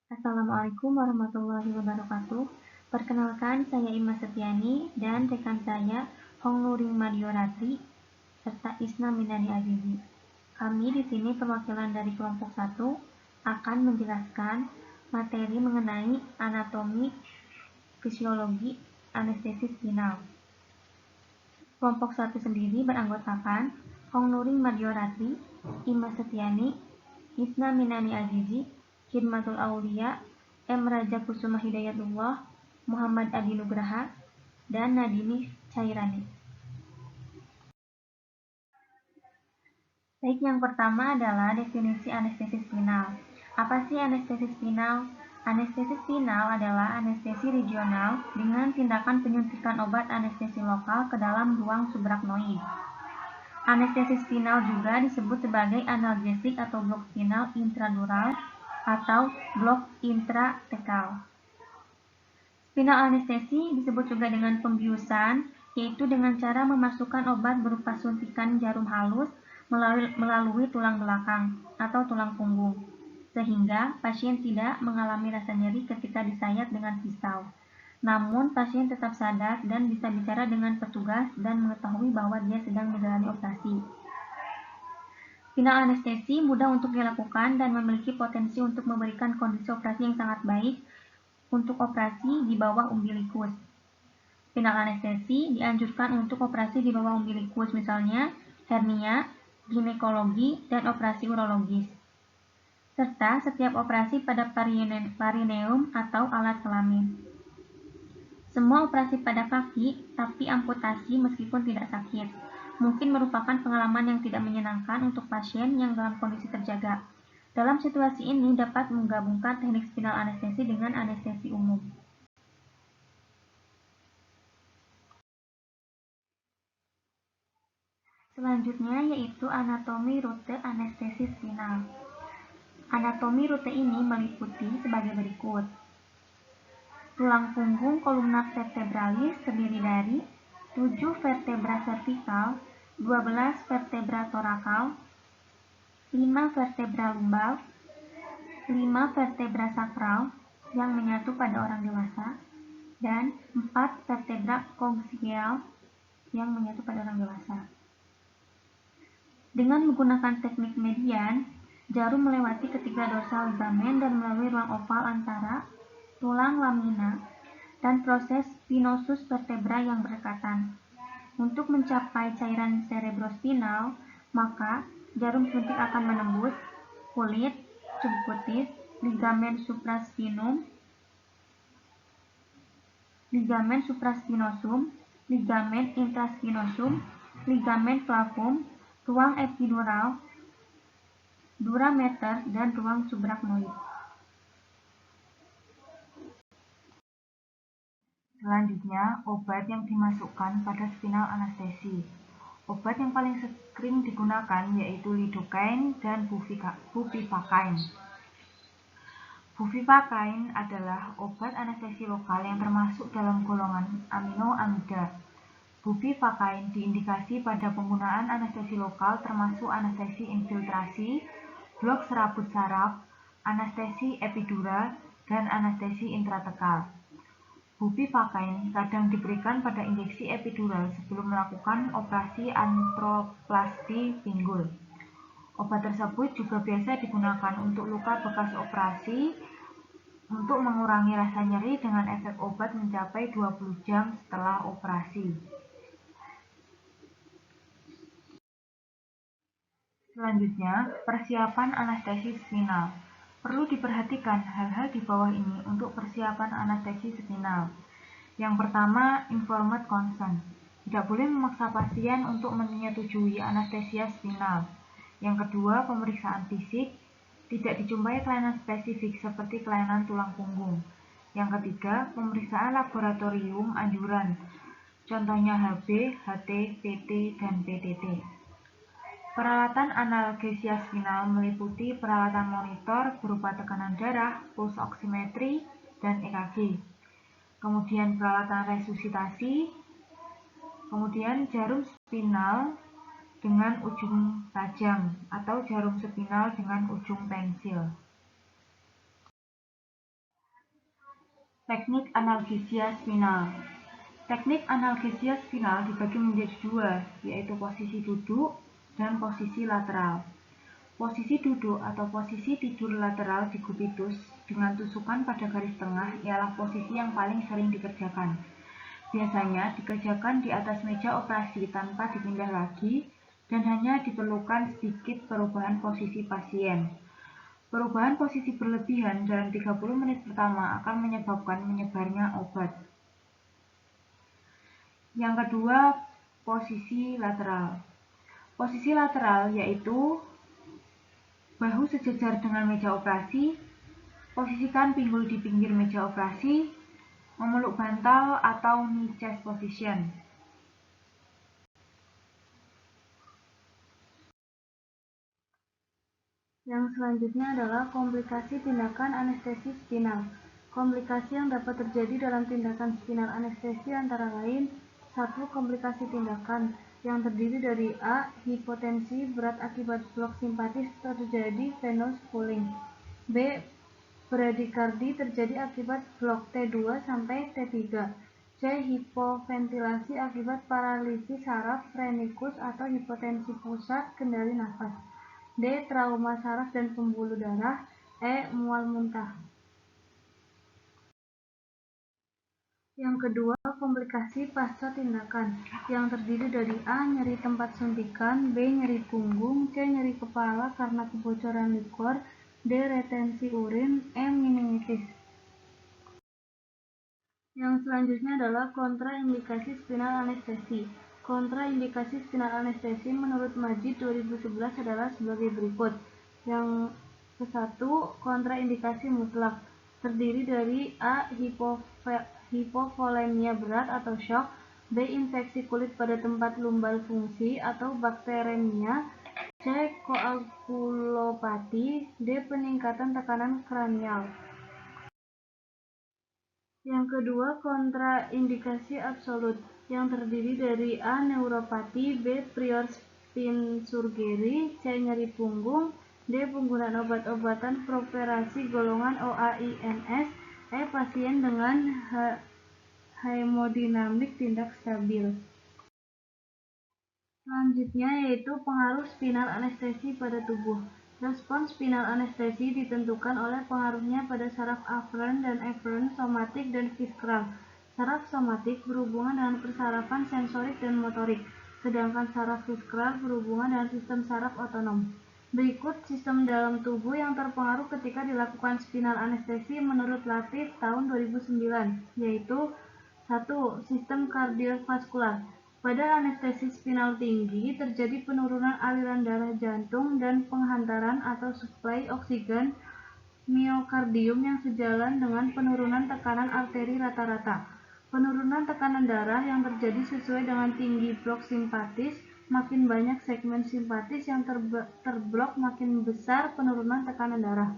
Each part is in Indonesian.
Assalamualaikum warahmatullahi wabarakatuh. Perkenalkan, saya Ima Setiani dan rekan saya Hong Nuring Madioratri serta Isna Minani Azizi. Kami di sini perwakilan dari kelompok 1 akan menjelaskan materi mengenai anatomi fisiologi anestesi spinal. Kelompok 1 sendiri beranggotakan Hong Nuring Madioratri, Ima Setiani, Isna Minani Azizi, Khidmatul Aulia, M. Raja Kusuma Hidayatullah, Muhammad Adi Nugraha, dan Nadini Cairani. Baik, yang pertama adalah definisi anestesi spinal. Apa sih anestesi spinal? Anestesi spinal adalah anestesi regional dengan tindakan penyuntikan obat anestesi lokal ke dalam ruang subarachnoid. Anestesi spinal juga disebut sebagai analgesik atau blok spinal intradural atau blok intratekal. Spinal anestesi disebut juga dengan pembiusan, yaitu dengan cara memasukkan obat berupa suntikan jarum halus melalui tulang belakang atau tulang punggung, sehingga pasien tidak mengalami rasa nyeri ketika disayat dengan pisau. Namun, pasien tetap sadar dan bisa bicara dengan petugas dan mengetahui bahwa dia sedang menjalani operasi. Spinal anestesi mudah untuk dilakukan dan memiliki potensi untuk memberikan kondisi operasi yang sangat baik untuk operasi di bawah umbilikus. Spinal anestesi dianjurkan untuk operasi di bawah umbilikus, misalnya hernia, ginekologi, dan operasi urologis, serta setiap operasi pada perineum atau alat kelamin. Semua operasi pada kaki, tapi amputasi meskipun tidak sakit, mungkin merupakan pengalaman yang tidak menyenangkan untuk pasien yang dalam kondisi terjaga. Dalam situasi ini dapat menggabungkan teknik spinal anestesi dengan anestesi umum. Selanjutnya yaitu anatomi rute anestesi spinal. Anatomi rute ini meliputi sebagai berikut. Tulang punggung kolumnar vertebralis terdiri dari 7 vertebra vertikal, 12 vertebra torakal, 5 vertebra lumbal, 5 vertebra sakral yang menyatu pada orang dewasa, dan 4 vertebra koaksial yang menyatu pada orang dewasa. Dengan menggunakan teknik median, jarum melewati ketiga dorsal ligamen dan melalui ruang oval antara tulang lamina dan proses spinosus vertebra yang berdekatan. Untuk mencapai cairan cerebrospinal, maka jarum suntik akan menembus kulit, subkutis, ligamen supraspinum, ligamen supraspinosum, ligamen intraspinosum, ligamen flavum, ruang epidural, dura mater, dan ruang subarachnoid. Selanjutnya, obat yang dimasukkan pada spinal anestesi. Obat yang paling sering digunakan yaitu lidocaine dan bupivacaine. Bupivacaine adalah obat anestesi lokal yang termasuk dalam golongan aminoamida. Bupivacaine diindikasi pada penggunaan anestesi lokal termasuk anestesi infiltrasi, blok serabut saraf, anestesi epidural, dan anestesi intratekal. Bupivacaine kadang diberikan pada injeksi epidural sebelum melakukan operasi artroplasti pinggul. Obat tersebut juga biasa digunakan untuk luka bekas operasi untuk mengurangi rasa nyeri dengan efek obat mencapai 20 jam setelah operasi. Selanjutnya, persiapan anestesi spinal. Perlu diperhatikan hal-hal di bawah ini untuk persiapan anestesi spinal. Yang pertama, informed consent. Tidak boleh memaksa pasien untuk menyetujui anestesia spinal. Yang kedua, pemeriksaan fisik. Tidak dijumpai kelainan spesifik seperti kelainan tulang punggung. Yang ketiga, pemeriksaan laboratorium anjuran. Contohnya HB, HT, PT, dan PTT. Peralatan analgesia spinal meliputi peralatan monitor berupa tekanan darah, pulse oximetry, dan EKG. Kemudian peralatan resusitasi, kemudian jarum spinal dengan ujung tajam atau jarum spinal dengan ujung pensil. Teknik analgesia spinal. Teknik analgesia spinal dibagi menjadi dua, yaitu posisi duduk dan posisi lateral. Posisi duduk atau posisi tidur lateral di cubitus dengan tusukan pada garis tengah ialah posisi yang paling sering dikerjakan. Biasanya dikerjakan di atas meja operasi tanpa dipindah lagi dan hanya diperlukan sedikit perubahan posisi pasien. Perubahan posisi berlebihan dalam 30 menit pertama akan menyebabkan menyebarnya obat. Yang kedua, posisi lateral. Posisi lateral yaitu bahu sejajar dengan meja operasi, posisikan pinggul di pinggir meja operasi, memeluk bantal atau knee chest position. Yang selanjutnya adalah komplikasi tindakan anestesi spinal. Komplikasi yang dapat terjadi dalam tindakan spinal anestesi antara lain: 1. Komplikasi tindakan yang terdiri dari A. Hipotensi berat akibat blok simpatis terjadi venous pooling. B. Bradikardi terjadi akibat blok T2 sampai T3. C. Hipoventilasi akibat paralisis saraf phrenikus atau hipotensi pusat kendali nafas. D. Trauma saraf dan pembuluh darah. E. Mual muntah. Yang kedua, komplikasi pasca tindakan yang terdiri dari A. Nyeri tempat suntikan, B. Nyeri punggung, C. Nyeri kepala karena kebocoran likor, D. Retensi urin, E. meningitis. Yang selanjutnya adalah kontraindikasi spinal anestesi. Kontraindikasi spinal anestesi menurut Majid 2011 adalah sebagai berikut. Yang ke-1, kontraindikasi mutlak, terdiri dari A. Hipovolemia berat atau shock, B. Infeksi kulit pada tempat lumbal fungsi atau bakteremia, C. Koagulopati, D. Peningkatan tekanan kranial. Yang kedua, kontraindikasi absolut, yang terdiri dari A. Neuropati, B. Prior spine surgery, C. Nyeri punggung, D. Penggunaan obat-obatan properasi golongan OAINS, E. Pasien dengan hemodinamik tindak stabil. Selanjutnya yaitu pengaruh spinal anestesi pada tubuh. Respons spinal anestesi ditentukan oleh pengaruhnya pada saraf aferen dan eferen, somatik dan viskral. Saraf somatik berhubungan dengan persarafan sensorik dan motorik, sedangkan saraf viskral berhubungan dengan sistem saraf otonom. Berikut sistem dalam tubuh yang terpengaruh ketika dilakukan spinal anestesi menurut Latif tahun 2009, yaitu 1. Sistem kardiovaskular. Pada anestesi spinal tinggi, terjadi penurunan aliran darah jantung dan penghantaran atau suplai oksigen miokardium yang sejalan dengan penurunan tekanan arteri rata-rata. Penurunan tekanan darah yang terjadi sesuai dengan tinggi blok simpatis. Makin banyak segmen simpatis yang terblok, makin besar penurunan tekanan darah.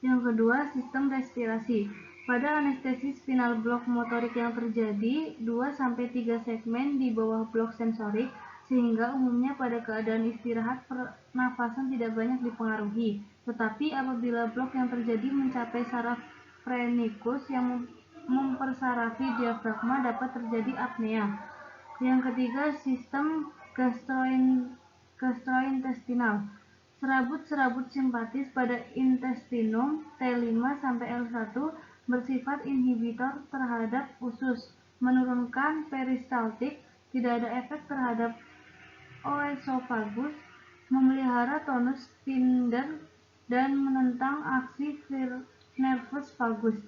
Yang kedua, sistem respirasi. Pada anestesi spinal blok motorik yang terjadi 2-3 segmen di bawah blok sensorik, sehingga umumnya pada keadaan istirahat pernafasan tidak banyak dipengaruhi. Tetapi apabila blok yang terjadi mencapai saraf phrenikus yang mempersarafi diafragma, dapat terjadi apnea. Yang ketiga, sistem gastrointestinal. Serabut-serabut simpatis pada intestinum T5-L1 bersifat inhibitor terhadap usus, menurunkan peristaltik, tidak ada efek terhadap oesophagus, memelihara tonus sphincter, dan menentang aksi nervus vagus.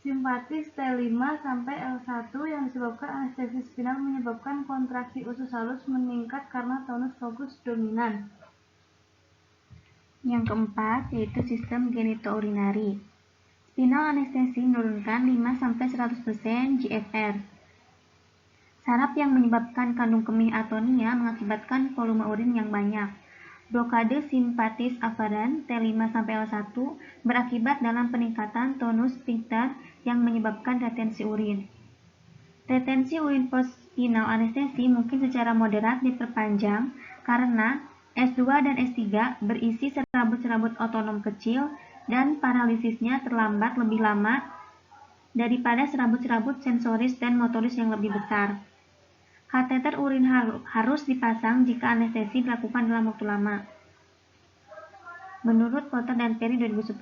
Simpatis T5-L1 yang disebabkan anestesi spinal menyebabkan kontraksi usus halus meningkat karena tonus vagus dominan. Yang keempat, yaitu sistem genitourinary. Spinal anestesi menurunkan 5-100% GFR. Saraf yang menyebabkan kandung kemih atonia mengakibatkan volume urin yang banyak. Blokade simpatis aferen T5-L1 berakibat dalam peningkatan tonus sphincter yang menyebabkan retensi urin. Retensi urin post-spinal anestesi mungkin secara moderat diperpanjang karena S2 dan S3 berisi serabut-serabut otonom kecil dan paralisisnya terlambat lebih lama daripada serabut-serabut sensoris dan motoris yang lebih besar. Kateter urin harus dipasang jika anestesi dilakukan dalam waktu lama. Menurut Potter dan Perry 2010,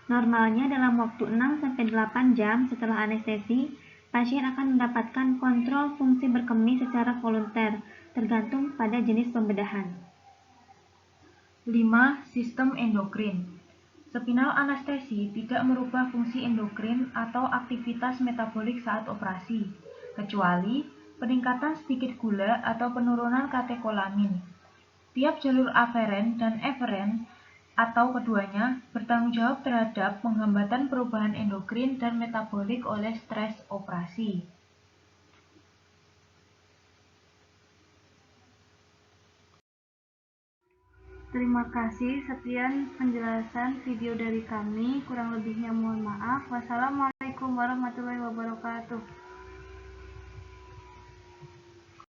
normalnya dalam waktu 6-8 jam setelah anestesi, pasien akan mendapatkan kontrol fungsi berkemih secara volunter, tergantung pada jenis pembedahan. 5. Sistem endokrin. Spinal anestesi tidak merubah fungsi endokrin atau aktivitas metabolik saat operasi, kecuali peningkatan sedikit gula atau penurunan katekolamin. Tiap jalur aferen dan eferen atau keduanya bertanggung jawab terhadap penghambatan perubahan endokrin dan metabolik oleh stres operasi. Terima kasih, sekian penjelasan video dari kami. Kurang lebihnya mohon maaf. Wassalamualaikum warahmatullahi wabarakatuh.